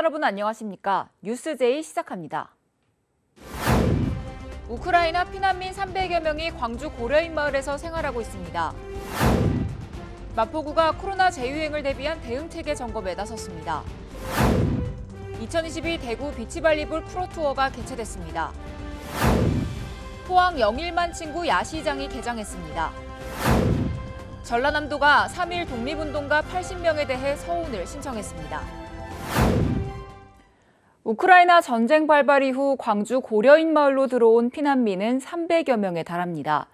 여러분 안녕하십니까? 뉴스제이 시작합니다. 우크라이나 피난민 300여 명이 광주 고려인 마을에서 생활하고 있습니다. 마포구가 코로나 재유행을 대비한 대응체계 점검에 나섰습니다. 2022 대구 비치발리볼 프로투어가 개최됐습니다. 포항 영일만 친구 야시장이 개장했습니다. 전라남도가 3.1 독립운동가 80명에 대해 서훈을 신청했습니다. 우크라이나 전쟁 발발 이후 광주 고려인 마을로 들어온 피난민은 300여 명에 달합니다.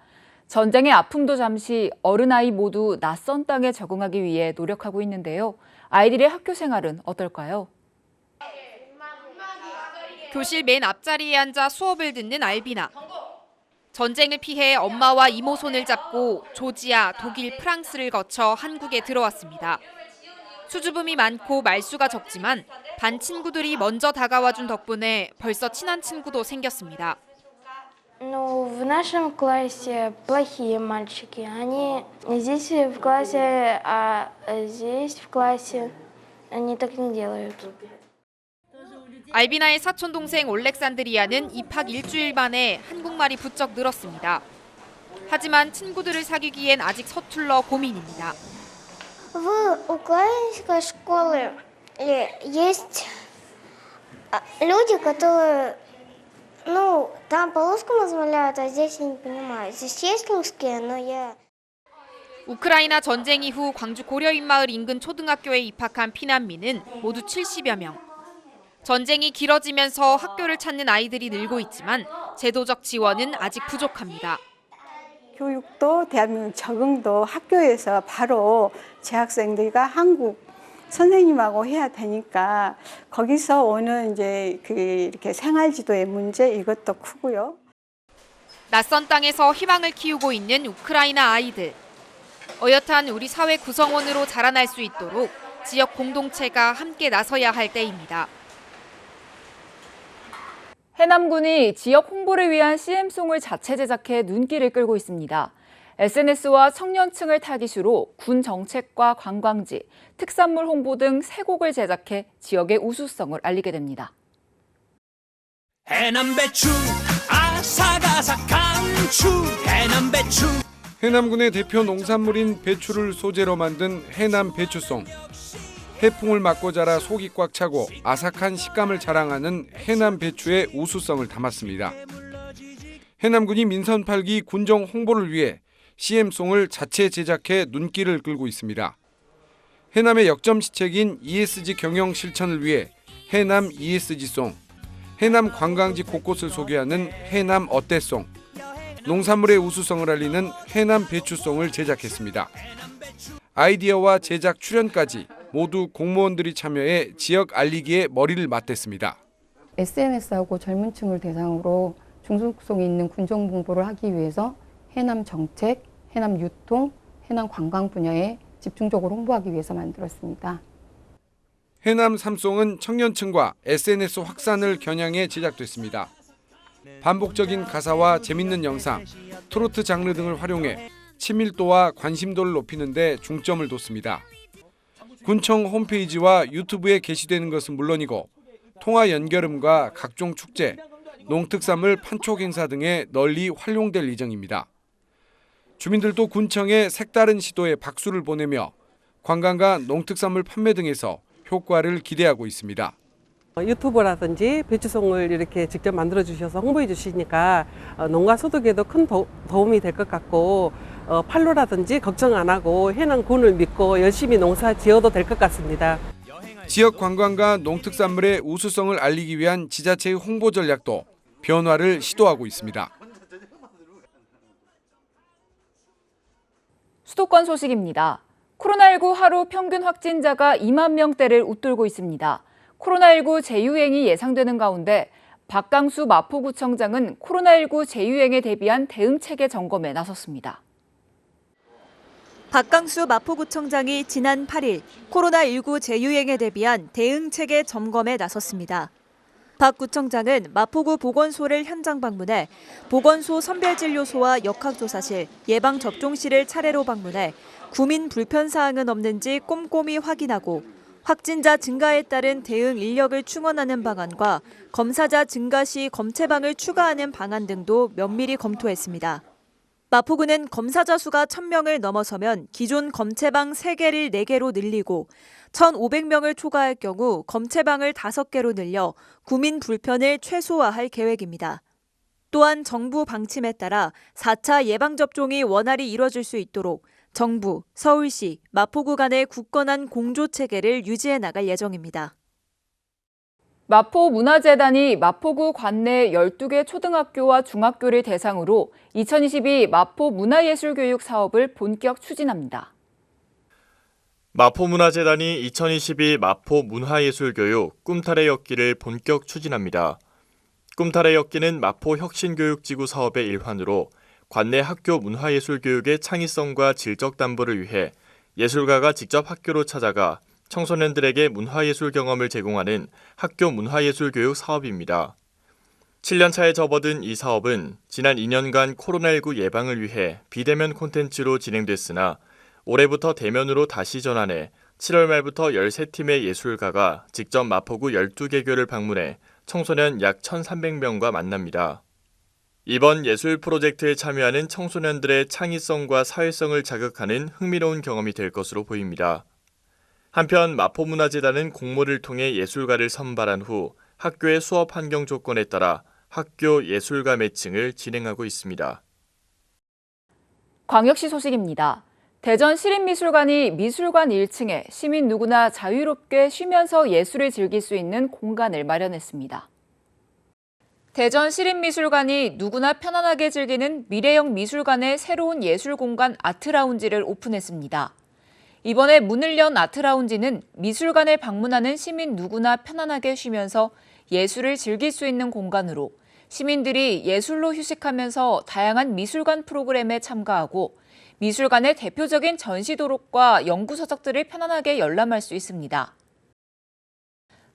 전쟁의 아픔도 잠시 어른아이 모두 낯선 땅에 적응하기 위해 노력하고 있는데요. 아이들의 학교 생활은 어떨까요? 교실 맨 앞자리에 앉아 수업을 듣는 알비나. 전쟁을 피해 엄마와 이모 손을 잡고 조지아, 독일, 프랑스를 거쳐 한국에 들어왔습니다. 수줍음이 많고 말수가 적지만 반 친구들이 먼저 다가와준 덕분에 벌써 친한 친구도 생겼습니다. В нашем классе плохие мальчики. Они здесь в классе, а здесь в классе они так не делают. 알비나의 사촌 동생 올렉산드리아는 입학 일주일 만에 한국말이 부쩍 늘었습니다. 하지만 친구들을 사귀기엔 아직 서툴러 고민입니다. В украинской школе есть люди, которые, там по-русски разговаривают, а здесь я не понимаю. Здесь есть русские, но я... 우크라이나 전쟁 이후 광주 고려인 마을 인근 초등학교에 입학한 피난민은 모두 70여 명. 전쟁이 길어지면서 학교를 찾는 아이들이 늘고 있지만 제도적 지원은 아직 부족합니다. 교육도 대한민국 적응도 학교에서 바로 재학생들과 한국 선생님하고 해야 되니까 거기서 오는 이제 이렇게 생활지도의 문제 이것도 크고요. 낯선 땅에서 희망을 키우고 있는 우크라이나 아이들. 어엿한 우리 사회 구성원으로 자라날 수 있도록 지역 공동체가 함께 나서야 할 때입니다. 해남군이 지역 홍보를 위한 CM송을 자체 제작해 눈길을 끌고 있습니다. SNS와 청년층을 타깃으로 군 정책과 관광지, 특산물 홍보 등 3곡을 제작해 지역의 우수성을 알리게 됩니다. 해남 배추 아삭아삭한 추 해남 배추. 해남군의 대표 농산물인 배추를 소재로 만든 해남 배추송. 해풍을 맞고 자라 속이 꽉 차고 아삭한 식감을 자랑하는 해남 배추의 우수성을 담았습니다. 해남군이 민선 8기 군정 홍보를 위해 CM송을 자체 제작해 눈길을 끌고 있습니다. 해남의 역점 시책인 ESG 경영 실천을 위해 해남 ESG송, 해남 관광지 곳곳을 소개하는 해남 어때송, 농산물의 우수성을 알리는 해남 배추송을 제작했습니다. 아이디어와 제작 출연까지 모두 공무원들이 참여해 지역 알리기에 머리를 맞댔습니다. SNS하고 젊은 층을 대상으로 중독성이 있는 군정 홍보를 하기 위해서 해남 정책, 해남 유통, 해남 관광 분야에 집중적으로 홍보하기 위해서 만들었습니다. 해남 3송은 청년층과 SNS 확산을 겨냥해 제작됐습니다. 반복적인 가사와 재밌는 영상, 트로트 장르 등을 활용해 친밀도와 관심도를 높이는 데 중점을 뒀습니다. 군청 홈페이지와 유튜브에 게시되는 것은 물론이고 통화 연결음과 각종 축제, 농특산물 판촉 행사 등에 널리 활용될 예정입니다. 주민들도 군청의 색다른 시도에 박수를 보내며 관광과 농특산물 판매 등에서 효과를 기대하고 있습니다. 유튜브라든지 배추송을 이렇게 직접 만들어 주셔서 홍보해 주시니까 농가 소득에도 큰 도움이 될 것 같고 판로라든지 걱정 안 하고 해남군을 믿고 열심히 농사 지어도 될 것 같습니다. 지역 관광과 농특산물의 우수성을 알리기 위한 지자체의 홍보 전략도 변화를 시도하고 있습니다. 수도권 소식입니다. 코로나19 하루 평균 확진자가 2만 명대를 웃돌고 있습니다. 코로나19 재유행이 예상되는 가운데 박강수 마포구청장은 코로나19 재유행에 대비한 대응체계 점검에 나섰습니다. 박강수 마포구청장이 지난 8일 코로나19 재유행에 대비한 대응체계 점검에 나섰습니다. 박 구청장은 마포구 보건소를 현장 방문해 보건소 선별진료소와 역학조사실, 예방접종실을 차례로 방문해 구민 불편사항은 없는지 꼼꼼히 확인하고 확진자 증가에 따른 대응 인력을 충원하는 방안과 검사자 증가 시 검체방을 추가하는 방안 등도 면밀히 검토했습니다. 마포구는 검사자 수가 1,000명을 넘어서면 기존 검체방 3개를 4개로 늘리고 1,500명을 초과할 경우 검체방을 5개로 늘려 구민 불편을 최소화할 계획입니다. 또한 정부 방침에 따라 4차 예방접종이 원활히 이뤄질 수 있도록 정부, 서울시, 마포구 간의 굳건한 공조체계를 유지해 나갈 예정입니다. 마포문화재단이 마포구 관내 12개 초등학교와 중학교를 대상으로 2022 마포문화예술교육 사업을 본격 추진합니다. 마포문화재단이 2022 마포문화예술교육 꿈탈의 엮기를 본격 추진합니다. 꿈탈의 엮기는 마포혁신교육지구 사업의 일환으로 관내 학교 문화예술교육의 창의성과 질적 담보를 위해 예술가가 직접 학교로 찾아가 청소년들에게 문화예술 경험을 제공하는 학교 문화예술교육 사업입니다. 7년차에 접어든 이 사업은 지난 2년간 코로나19 예방을 위해 비대면 콘텐츠로 진행됐으나 올해부터 대면으로 다시 전환해 7월 말부터 13팀의 예술가가 직접 마포구 12개교를 방문해 청소년 약 1,300명과 만납니다. 이번 예술 프로젝트에 참여하는 청소년들의 창의성과 사회성을 자극하는 흥미로운 경험이 될 것으로 보입니다. 한편 마포문화재단은 공모를 통해 예술가를 선발한 후 학교의 수업 환경 조건에 따라 학교 예술가 매칭을 진행하고 있습니다. 광역시 소식입니다. 대전 시립미술관이 미술관 1층에 시민 누구나 자유롭게 쉬면서 예술을 즐길 수 있는 공간을 마련했습니다. 대전 시립미술관이 누구나 편안하게 즐기는 미래형 미술관의 새로운 예술 공간 아트라운지를 오픈했습니다. 이번에 문을 연 아트라운지는 미술관을 방문하는 시민 누구나 편안하게 쉬면서 예술을 즐길 수 있는 공간으로 시민들이 예술로 휴식하면서 다양한 미술관 프로그램에 참가하고 미술관의 대표적인 전시 도록과 연구 서적들을 편안하게 열람할 수 있습니다.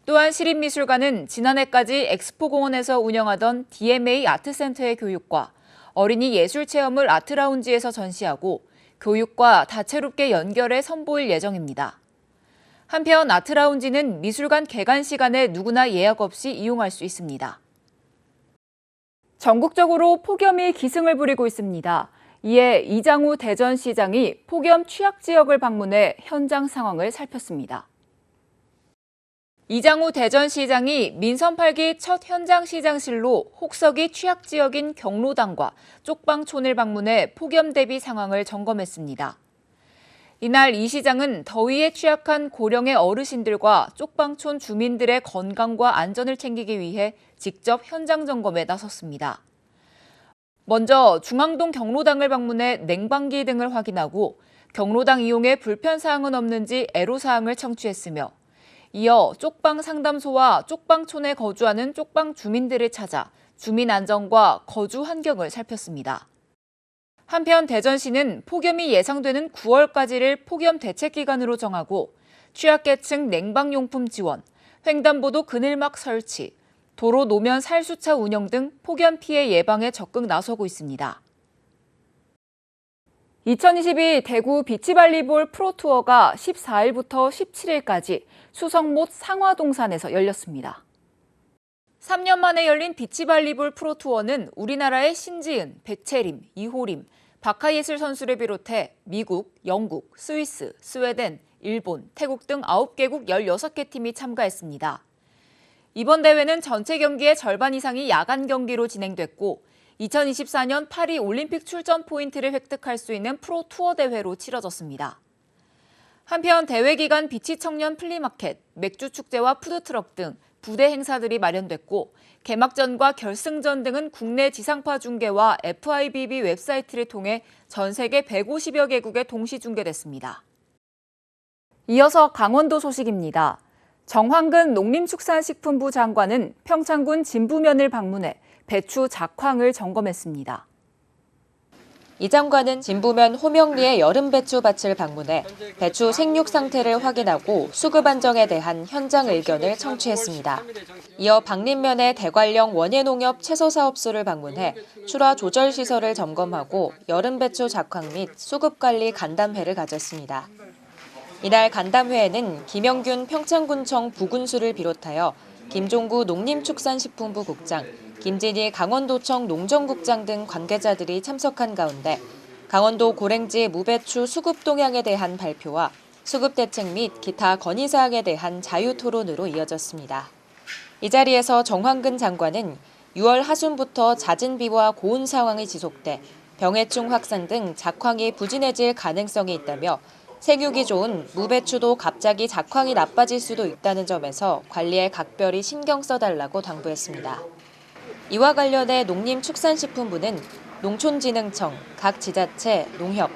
또한 시립미술관은 지난해까지 엑스포공원에서 운영하던 DMA 아트센터의 교육과 어린이 예술 체험을 아트라운지에서 전시하고 교육과 다채롭게 연결해 선보일 예정입니다. 한편 아트라운지는 미술관 개관 시간에 누구나 예약 없이 이용할 수 있습니다. 전국적으로 폭염이 기승을 부리고 있습니다. 이에 이장우 대전시장이 폭염 취약지역을 방문해 현장 상황을 살폈습니다. 이장우 대전시장이 민선 8기 첫 현장 시장실로 혹서기 취약지역인 경로당과 쪽방촌을 방문해 폭염 대비 상황을 점검했습니다. 이날 이 시장은 더위에 취약한 고령의 어르신들과 쪽방촌 주민들의 건강과 안전을 챙기기 위해 직접 현장 점검에 나섰습니다. 먼저 중앙동 경로당을 방문해 냉방기 등을 확인하고 경로당 이용에 불편사항은 없는지 애로사항을 청취했으며 이어 쪽방 상담소와 쪽방촌에 거주하는 쪽방 주민들을 찾아 주민 안전과 거주 환경을 살폈습니다. 한편 대전시는 폭염이 예상되는 9월까지를 폭염 대책 기간으로 정하고 취약계층 냉방용품 지원, 횡단보도 그늘막 설치, 도로 노면 살수차 운영 등 폭염 피해 예방에 적극 나서고 있습니다. 2022 대구 비치발리볼 프로투어가 14일부터 17일까지 수성못 상화동산에서 열렸습니다. 3년 만에 열린 비치발리볼 프로투어는 우리나라의 신지은, 백채림, 이호림, 박하예슬 선수를 비롯해 미국, 영국, 스위스, 스웨덴, 일본, 태국 등 9개국 16개 팀이 참가했습니다. 이번 대회는 전체 경기의 절반 이상이 야간 경기로 진행됐고 2024년 파리 올림픽 출전 포인트를 획득할 수 있는 프로투어 대회로 치러졌습니다. 한편 대회 기간 비치 청년 플리마켓, 맥주 축제와 푸드트럭 등 부대 행사들이 마련됐고 개막전과 결승전 등은 국내 지상파 중계와 FIBB 웹사이트를 통해 전 세계 150여 개국에 동시 중계됐습니다. 이어서 강원도 소식입니다. 정황근 농림축산식품부 장관은 평창군 진부면을 방문해 배추 작황을 점검했습니다. 이 장관은 진부면 호명리의 여름 배추 밭을 방문해 배추 생육 상태를 확인하고 수급 안정에 대한 현장 의견을 청취했습니다. 이어 박림면의 대관령 원예농협 채소사업소를 방문해 출하 조절 시설을 점검하고 여름 배추 작황 및 수급 관리 간담회를 가졌습니다. 이날 간담회에는 김영균 평창군청 부군수를 비롯하여 김종구 농림축산식품부 국장, 김진희 강원도청 농정국장 등 관계자들이 참석한 가운데 강원도 고랭지 무배추 수급 동향에 대한 발표와 수급 대책 및 기타 건의사항에 대한 자유토론으로 이어졌습니다. 이 자리에서 정황근 장관은 6월 하순부터 잦은 비와 고온 상황이 지속돼 병해충 확산 등 작황이 부진해질 가능성이 있다며 생육이 좋은 무배추도 갑자기 작황이 나빠질 수도 있다는 점에서 관리에 각별히 신경 써달라고 당부했습니다. 이와 관련해 농림축산식품부는 농촌진흥청, 각 지자체, 농협,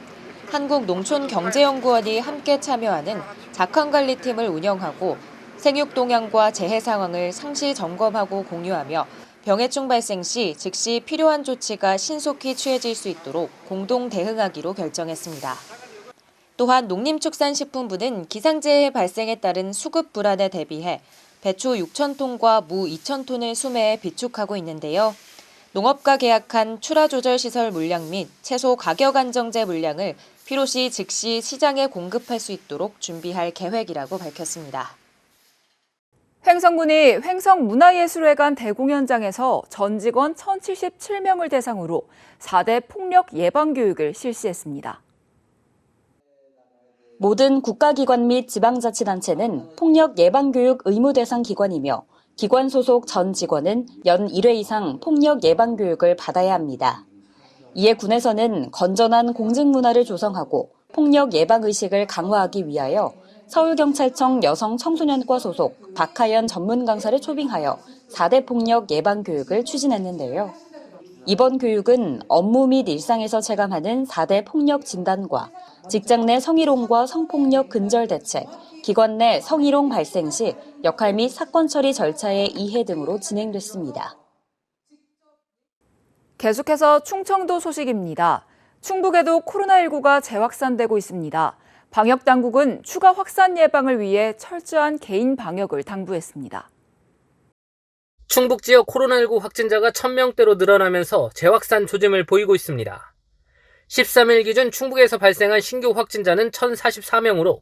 한국농촌경제연구원이 함께 참여하는 작황관리팀을 운영하고 생육 동향과 재해 상황을 상시 점검하고 공유하며 병해충 발생 시 즉시 필요한 조치가 신속히 취해질 수 있도록 공동 대응하기로 결정했습니다. 또한 농림축산식품부는 기상재해 발생에 따른 수급 불안에 대비해 배추 6,000톤과 무 2,000톤을 수매해 비축하고 있는데요. 농업과 계약한 출하조절시설 물량 및 채소 가격 안정제 물량을 필요시 즉시 시장에 공급할 수 있도록 준비할 계획이라고 밝혔습니다. 횡성군이 횡성문화예술회관 대공연장에서 전 직원 1,077명을 대상으로 4대 폭력 예방 교육을 실시했습니다. 모든 국가기관 및 지방자치단체는 폭력 예방교육 의무 대상 기관이며 기관 소속 전 직원은 연 1회 이상 폭력 예방교육을 받아야 합니다. 이에 군에서는 건전한 공직문화를 조성하고 폭력 예방의식을 강화하기 위하여 서울경찰청 여성청소년과 소속 박하연 전문 강사를 초빙하여 4대 폭력 예방교육을 추진했는데요. 이번 교육은 업무 및 일상에서 체감하는 4대 폭력 진단과 직장 내 성희롱과 성폭력 근절 대책, 기관 내 성희롱 발생 시 역할 및 사건 처리 절차의 이해 등으로 진행됐습니다. 계속해서 충청도 소식입니다. 충북에도 코로나19가 재확산되고 있습니다. 방역당국은 추가 확산 예방을 위해 철저한 개인 방역을 당부했습니다. 충북 지역 코로나19 확진자가 1,000명대로 늘어나면서 재확산 조짐을 보이고 있습니다. 13일 기준 충북에서 발생한 신규 확진자는 1,044명으로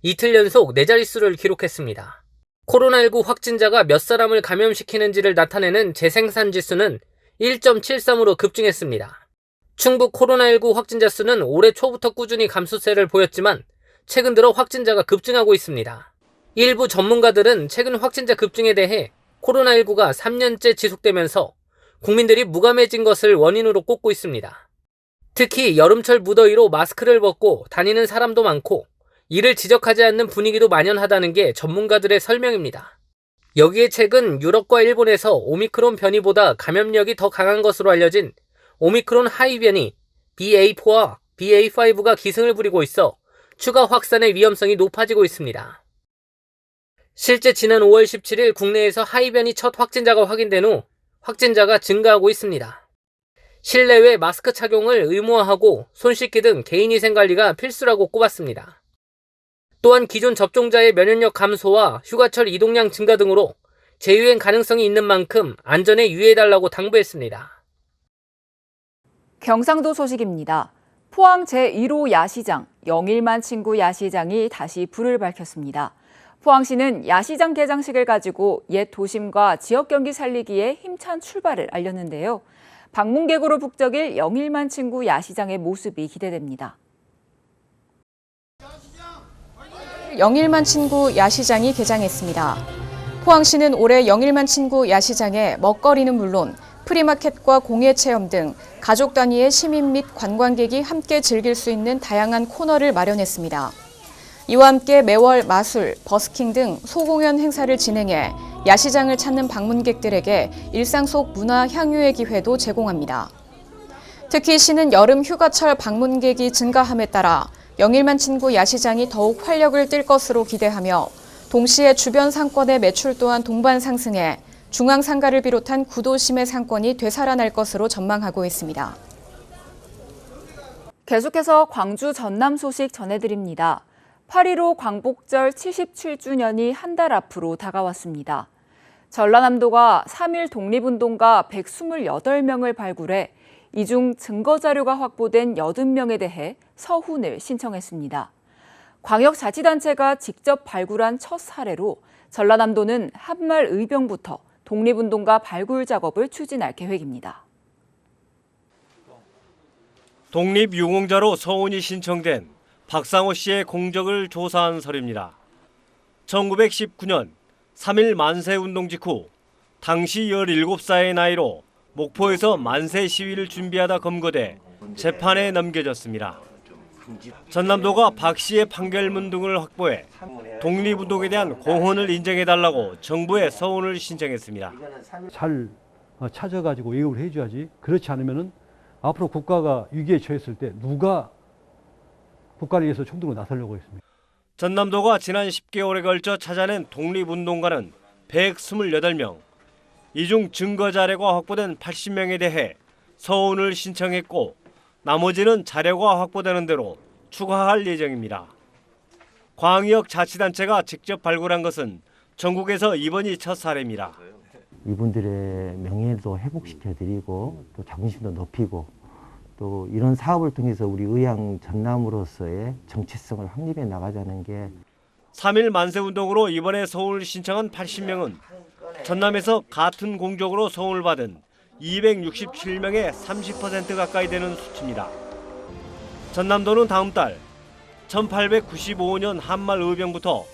이틀 연속 4자릿수를 기록했습니다. 코로나19 확진자가 몇 사람을 감염시키는지를 나타내는 재생산 지수는 1.73으로 급증했습니다. 충북 코로나19 확진자 수는 올해 초부터 꾸준히 감소세를 보였지만 최근 들어 확진자가 급증하고 있습니다. 일부 전문가들은 최근 확진자 급증에 대해 코로나19가 3년째 지속되면서 국민들이 무감해진 것을 원인으로 꼽고 있습니다. 특히 여름철 무더위로 마스크를 벗고 다니는 사람도 많고 이를 지적하지 않는 분위기도 만연하다는 게 전문가들의 설명입니다. 여기에 최근 유럽과 일본에서 오미크론 변이보다 감염력이 더 강한 것으로 알려진 오미크론 하이 변이 BA4와 BA5가 기승을 부리고 있어 추가 확산의 위험성이 높아지고 있습니다. 실제 지난 5월 17일 국내에서 하이 변이 첫 확진자가 확인된 후 확진자가 증가하고 있습니다. 실내외 마스크 착용을 의무화하고 손 씻기 등 개인위생 관리가 필수라고 꼽았습니다. 또한 기존 접종자의 면역력 감소와 휴가철 이동량 증가 등으로 재유행 가능성이 있는 만큼 안전에 유의해달라고 당부했습니다. 경상도 소식입니다. 포항 제1호 야시장, 영일만 친구 야시장이 다시 불을 밝혔습니다. 포항시는 야시장 개장식을 가지고 옛 도심과 지역 경기 살리기에 힘찬 출발을 알렸는데요. 방문객으로 북적일 영일만 친구 야시장의 모습이 기대됩니다. 영일만 친구 야시장이 개장했습니다. 포항시는 올해 영일만 친구 야시장에 먹거리는 물론 프리마켓과 공예체험 등 가족 단위의 시민 및 관광객이 함께 즐길 수 있는 다양한 코너를 마련했습니다. 이와 함께 매월 마술, 버스킹 등 소공연 행사를 진행해 야시장을 찾는 방문객들에게 일상 속 문화 향유의 기회도 제공합니다. 특히 시는 여름 휴가철 방문객이 증가함에 따라 영일만 친구 야시장이 더욱 활력을 띨 것으로 기대하며 동시에 주변 상권의 매출 또한 동반 상승해 중앙 상가를 비롯한 구도심의 상권이 되살아날 것으로 전망하고 있습니다. 계속해서 광주 전남 소식 전해드립니다. 8.15 광복절 77주년이 한 달 앞으로 다가왔습니다. 전라남도가 3.1 독립운동가 128명을 발굴해 이 중 증거자료가 확보된 80명에 대해 서훈을 신청했습니다. 광역자치단체가 직접 발굴한 첫 사례로 전라남도는 한말 의병부터 독립운동가 발굴 작업을 추진할 계획입니다. 독립유공자로 서운이 신청된 박상호 씨의 공적을 조사한 서류입니다. 1919년 3.1 만세운동 직후 당시 17살의 나이로 목포에서 만세 시위를 준비하다 검거돼 재판에 넘겨졌습니다. 전남도가 박 씨의 판결문 등을 확보해 독립운동에 대한 공헌을 인정해달라고 정부에 서운을 신청했습니다. 잘 찾아가지고 외국을 해줘야지. 그렇지 않으면은 앞으로 국가가 위기에 처했을 때 누가 국가를 위해서 총들고 나서려고 했습니다. 전남도가 지난 10개월에 걸쳐 찾아낸 독립운동가는 128명. 이 중 증거 자료가 확보된 80명에 대해 서운을 신청했고 나머지는 자료가 확보되는 대로 추가할 예정입니다. 광역자치단체가 직접 발굴한 것은 전국에서 이번이 첫 사례입니다. 이분들의 명예도 회복시켜드리고 또 자긍심도 높이고 또 이런 사업을 통해서 우리 의향 전남으로서의 정체성을 확립해 나가자는 게 3.1 만세운동으로 이번에 서울 신청한 80명은 전남에서 같은 공적으로 서울을 받은 267명의 30% 가까이 되는 수치입니다. 전남도는 다음 달 1895년 한말 의병부터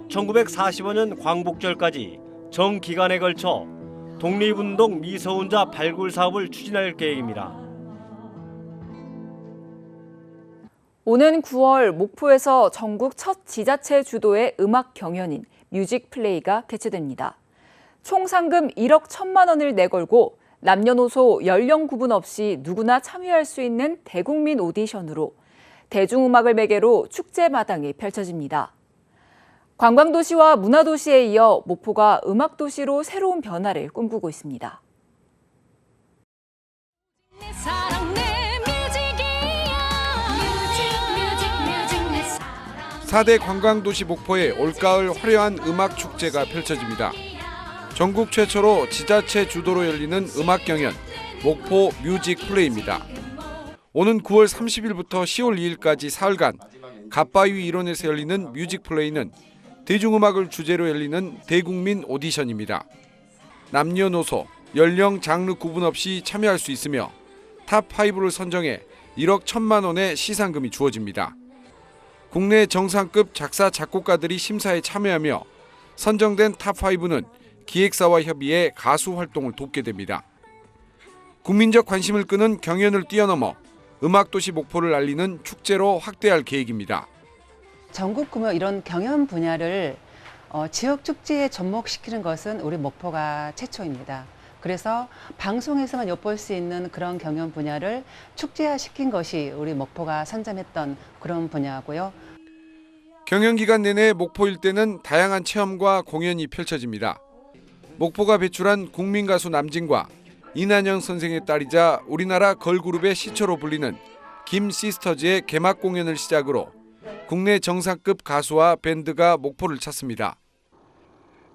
1945년 광복절까지 정기간에 걸쳐 독립운동 미서운자 발굴 사업을 추진할 계획입니다. 오는 9월 목포에서 전국 첫 지자체 주도의 음악 경연인 뮤직 플레이가 개최됩니다. 총 상금 1억 1천만 원을 내걸고 남녀노소 연령 구분 없이 누구나 참여할 수 있는 대국민 오디션으로 대중음악을 매개로 축제 마당이 펼쳐집니다. 관광도시와 문화도시에 이어 목포가 음악도시로 새로운 변화를 꿈꾸고 있습니다. 4대 관광도시 목포에 올가을 화려한 음악축제가 펼쳐집니다. 전국 최초로 지자체 주도로 열리는 음악 경연 목포 뮤직 플레이입니다. 오는 9월 30일부터 10월 2일까지 사흘간 갓바위 일원에서 열리는 뮤직 플레이는 대중음악을 주제로 열리는 대국민 오디션입니다. 남녀노소, 연령, 장르 구분 없이 참여할 수 있으며 탑5를 선정해 1억 1천만 원의 시상금이 주어집니다. 국내 정상급 작사, 작곡가들이 심사에 참여하며 선정된 탑5는 기획사와 협의해 가수 활동을 돕게 됩니다. 국민적 관심을 끄는 경연을 뛰어넘어 음악도시 목포를 알리는 축제로 확대할 계획입니다. 전국 규모 이런 경연 분야를 지역 축제에 접목시키는 것은 우리 목포가 최초입니다. 그래서 방송에서만 엿볼 수 있는 그런 경연 분야를 축제화시킨 것이 우리 목포가 선점했던 그런 분야고요. 경연 기간 내내 목포 일대는 다양한 체험과 공연이 펼쳐집니다. 목포가 배출한 국민 가수 남진과 이난영 선생의 딸이자 우리나라 걸그룹의 시초로 불리는 김 시스터즈의 개막 공연을 시작으로 국내 정상급 가수와 밴드가 목포를 찾습니다.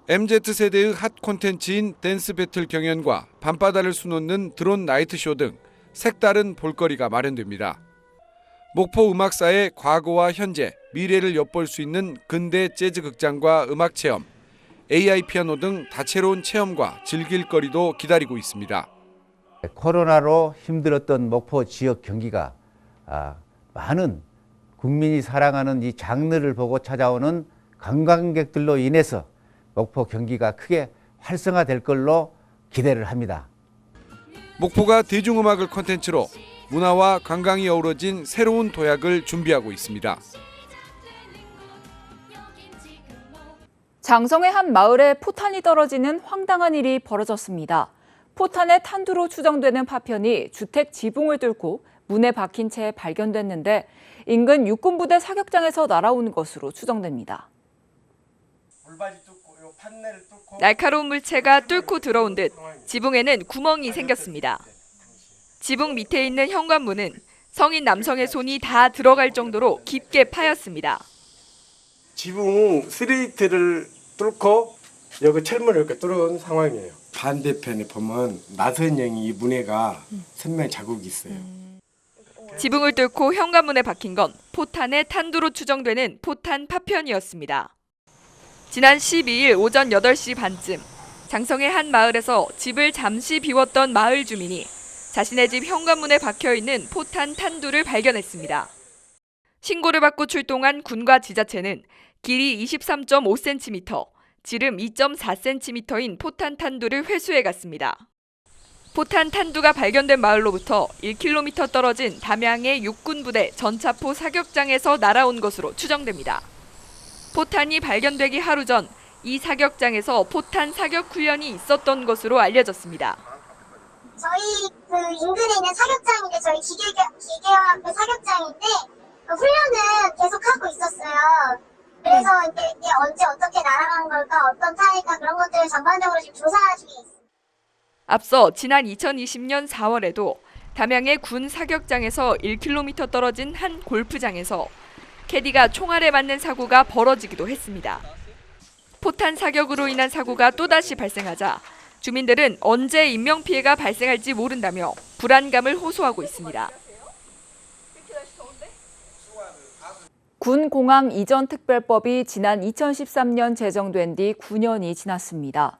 MZ세대의 핫 콘텐츠인 댄스 배틀 경연과 밤바다를 수놓는 드론 나이트쇼 등 색다른 볼거리가 마련됩니다. 목포 음악사의 과거와 현재, 미래를 엿볼 수 있는 근대 재즈 극장과 음악 체험, AI 피아노 등 다채로운 체험과 즐길 거리도 기다리고 있습니다. 코로나로 힘들었던 목포 지역 경기가 많은 국민이 사랑하는 이 장르를 보고 찾아오는 관광객들로 인해서 목포 경기가 크게 활성화될 걸로 기대를 합니다. 목포가 대중음악을 콘텐츠로 문화와 관광이 어우러진 새로운 도약을 준비하고 있습니다. 장성의 한 마을에 포탄이 떨어지는 황당한 일이 벌어졌습니다. 포탄의 탄두로 추정되는 파편이 주택 지붕을 뚫고 문에 박힌 채 발견됐는데 인근 육군부대 사격장에서 날아온 것으로 추정됩니다. 날카로운 물체가 뚫고 들어온 듯 지붕에는 구멍이 생겼습니다. 지붕 밑에 있는 현관문은 성인 남성의 손이 다 들어갈 정도로 깊게 파였습니다. 지붕 3T를 뚫고 여기 철문을 이렇게 뚫은 상황이에요. 반대편에 보면 나선형이 이 문에가 선명 자국이 있어요. 지붕을 뚫고 현관문에 박힌 건 포탄의 탄두로 추정되는 포탄 파편이었습니다. 지난 12일 오전 8시 반쯤 장성의 한 마을에서 집을 잠시 비웠던 마을 주민이 자신의 집 현관문에 박혀있는 포탄 탄두를 발견했습니다. 신고를 받고 출동한 군과 지자체는 길이 23.5cm, 지름 2.4cm인 포탄 탄두를 회수해 갔습니다. 포탄 탄두가 발견된 마을로부터 1km 떨어진 담양의 육군부대 전차포 사격장에서 날아온 것으로 추정됩니다. 포탄이 발견되기 하루 전 이 사격장에서 포탄 사격 훈련이 있었던 것으로 알려졌습니다. 저희 인근에 있는 사격장인데 저희 기계화 그 사격장인데 훈련은 계속 하고 있었어요. 그래서 이게 언제 어떻게 날아간 걸까, 어떤 타입일까 그런 것들을 전반적으로 지금 조사 중에 있습니다. 앞서 지난 2020년 4월에도 담양의 군 사격장에서 1km 떨어진 한 골프장에서 캐디가 총알에 맞는 사고가 벌어지기도 했습니다. 포탄 사격으로 인한 사고가 또다시 발생하자 주민들은 언제 인명피해가 발생할지 모른다며 불안감을 호소하고 있습니다. 군공항 이전 특별법이 지난 2013년 제정된 뒤 9년이 지났습니다.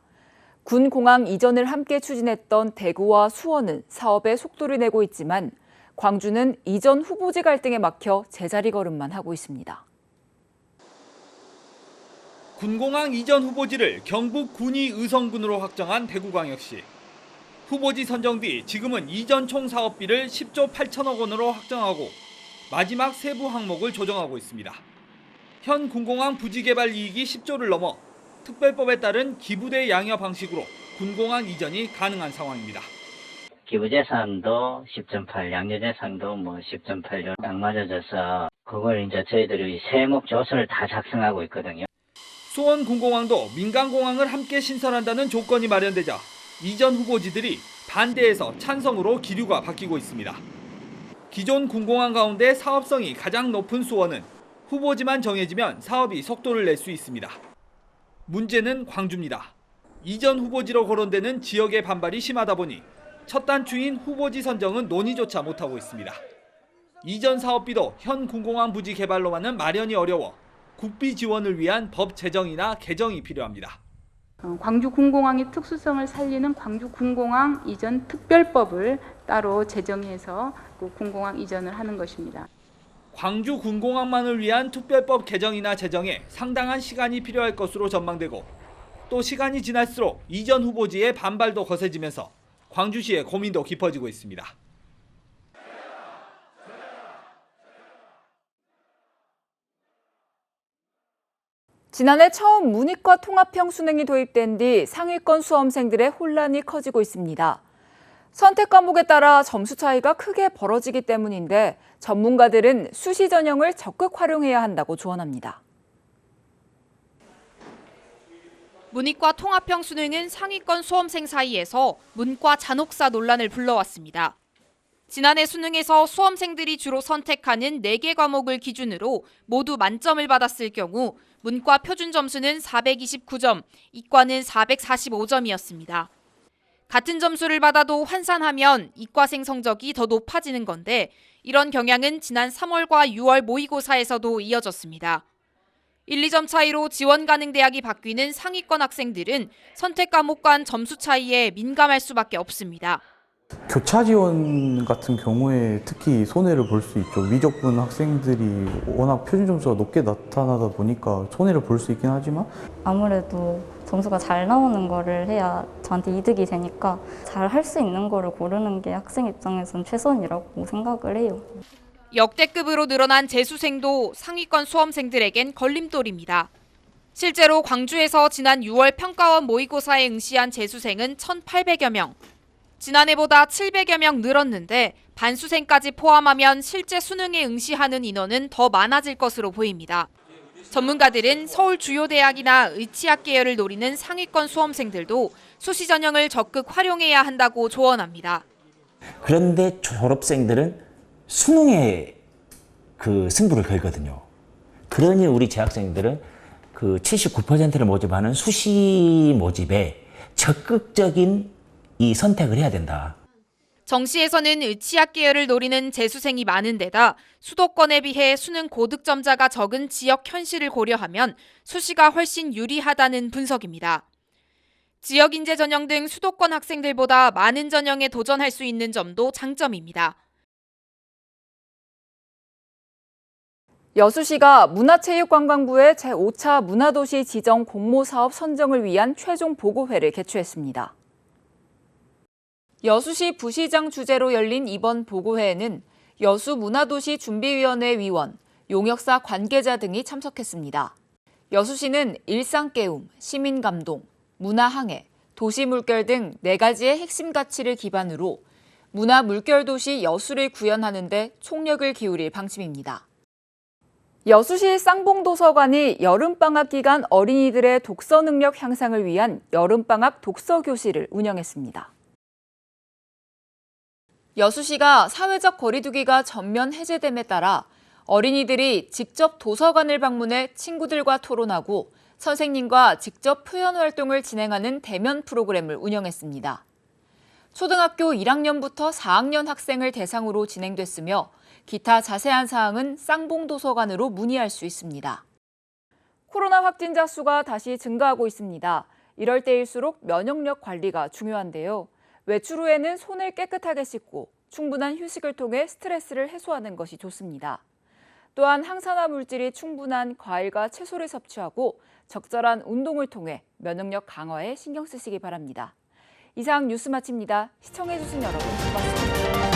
군공항 이전을 함께 추진했던 대구와 수원은 사업에 속도를 내고 있지만 광주는 이전 후보지 갈등에 막혀 제자리 걸음만 하고 있습니다. 군공항 이전 후보지를 경북 군위 의성군으로 확정한 대구광역시. 후보지 선정 뒤 지금은 이전 총 사업비를 10조 8천억 원으로 확정하고 마지막 세부 항목을 조정하고 있습니다. 현 군공항 부지 개발 이익이 10조를 넘어 특별법에 따른 기부대 양여 방식으로 군공항 이전이 가능한 상황입니다. 기부재산도 10.8, 양여재산도 10.8로 딱 맞아져서 그걸 이제 저희들이 세목 조서를 다 작성하고 있거든요. 수원 군공항도 민간공항을 함께 신설한다는 조건이 마련되자 이전 후보지들이 반대해서 찬성으로 기류가 바뀌고 있습니다. 기존 군공항 가운데 사업성이 가장 높은 수원은 후보지만 정해지면 사업이 속도를 낼 수 있습니다. 문제는 광주입니다. 이전 후보지로 거론되는 지역의 반발이 심하다 보니 첫 단추인 후보지 선정은 논의조차 못하고 있습니다. 이전 사업비도 현 군공항 부지 개발로만은 마련이 어려워 국비 지원을 위한 법 제정이나 개정이 필요합니다. 광주 군공항의 특수성을 살리는 광주 군공항 이전 특별법을 따로 제정해서 그 군공항 이전을 하는 것입니다. 광주 군공항만을 위한 특별법 개정이나 제정에 상당한 시간이 필요할 것으로 전망되고 또 시간이 지날수록 이전 후보지의 반발도 거세지면서 광주시의 고민도 깊어지고 있습니다. 지난해 처음 문이과 통합형 수능이 도입된 뒤 상위권 수험생들의 혼란이 커지고 있습니다. 선택 과목에 따라 점수 차이가 크게 벌어지기 때문인데 전문가들은 수시 전형을 적극 활용해야 한다고 조언합니다. 문이과 통합형 수능은 상위권 수험생 사이에서 문과 잔혹사 논란을 불러왔습니다. 지난해 수능에서 수험생들이 주로 선택하는 4개 과목을 기준으로 모두 만점을 받았을 경우 문과 표준 점수는 429점, 이과는 445점이었습니다. 같은 점수를 받아도 환산하면 이과생 성적이 더 높아지는 건데 이런 경향은 지난 3월과 6월 모의고사에서도 이어졌습니다. 1, 2점 차이로 지원 가능 대학이 바뀌는 상위권 학생들은 선택 과목 간 점수 차이에 민감할 수밖에 없습니다. 교차 지원 같은 경우에 특히 손해를 볼 수 있죠. 미적분 학생들이 워낙 표준 점수가 높게 나타나다 보니까 손해를 볼 수 있긴 하지만 아무래도 점수가 잘 나오는 거를 해야 저한테 이득이 되니까 잘 할 수 있는 거를 고르는 게 학생 입장에서는 최선이라고 생각을 해요. 역대급으로 늘어난 재수생도 상위권 수험생들에겐 걸림돌입니다. 실제로 광주에서 지난 6월 평가원 모의고사에 응시한 재수생은 1,800여 명. 지난해보다 700여 명 늘었는데 반수생까지 포함하면 실제 수능에 응시하는 인원은 더 많아질 것으로 보입니다. 전문가들은 서울 주요 대학이나 의치학 계열을 노리는 상위권 수험생들도 수시 전형을 적극 활용해야 한다고 조언합니다. 그런데 졸업생들은 수능에 그 승부를 걸거든요. 그러니 우리 재학생들은 그 79%를 모집하는 수시 모집에 적극적인 이 선택을 해야 된다. 정시에서는 의치학 계열을 노리는 재수생이 많은 데다 수도권에 비해 수능 고득점자가 적은 지역 현실을 고려하면 수시가 훨씬 유리하다는 분석입니다. 지역 인재 전형 등 수도권 학생들보다 많은 전형에 도전할 수 있는 점도 장점입니다. 여수시가 문화체육관광부의 제5차 문화도시 지정 공모사업 선정을 위한 최종 보고회를 개최했습니다. 여수시 부시장 주재로 열린 이번 보고회에는 여수문화도시 준비위원회 위원, 용역사 관계자 등이 참석했습니다. 여수시는 일상깨움, 시민감동, 문화항해, 도시물결 등 4가지의 핵심 가치를 기반으로 문화물결도시 여수를 구현하는 데 총력을 기울일 방침입니다. 여수시 쌍봉도서관이 여름방학 기간 어린이들의 독서 능력 향상을 위한 여름방학 독서교실을 운영했습니다. 여수시가 사회적 거리두기가 전면 해제됨에 따라 어린이들이 직접 도서관을 방문해 친구들과 토론하고 선생님과 직접 표현 활동을 진행하는 대면 프로그램을 운영했습니다. 초등학교 1학년부터 4학년 학생을 대상으로 진행됐으며 기타 자세한 사항은 쌍봉도서관으로 문의할 수 있습니다. 코로나 확진자 수가 다시 증가하고 있습니다. 이럴 때일수록 면역력 관리가 중요한데요. 외출 후에는 손을 깨끗하게 씻고 충분한 휴식을 통해 스트레스를 해소하는 것이 좋습니다. 또한 항산화 물질이 충분한 과일과 채소를 섭취하고 적절한 운동을 통해 면역력 강화에 신경 쓰시기 바랍니다. 이상 뉴스 마칩니다. 시청해주신 여러분 고맙습니다.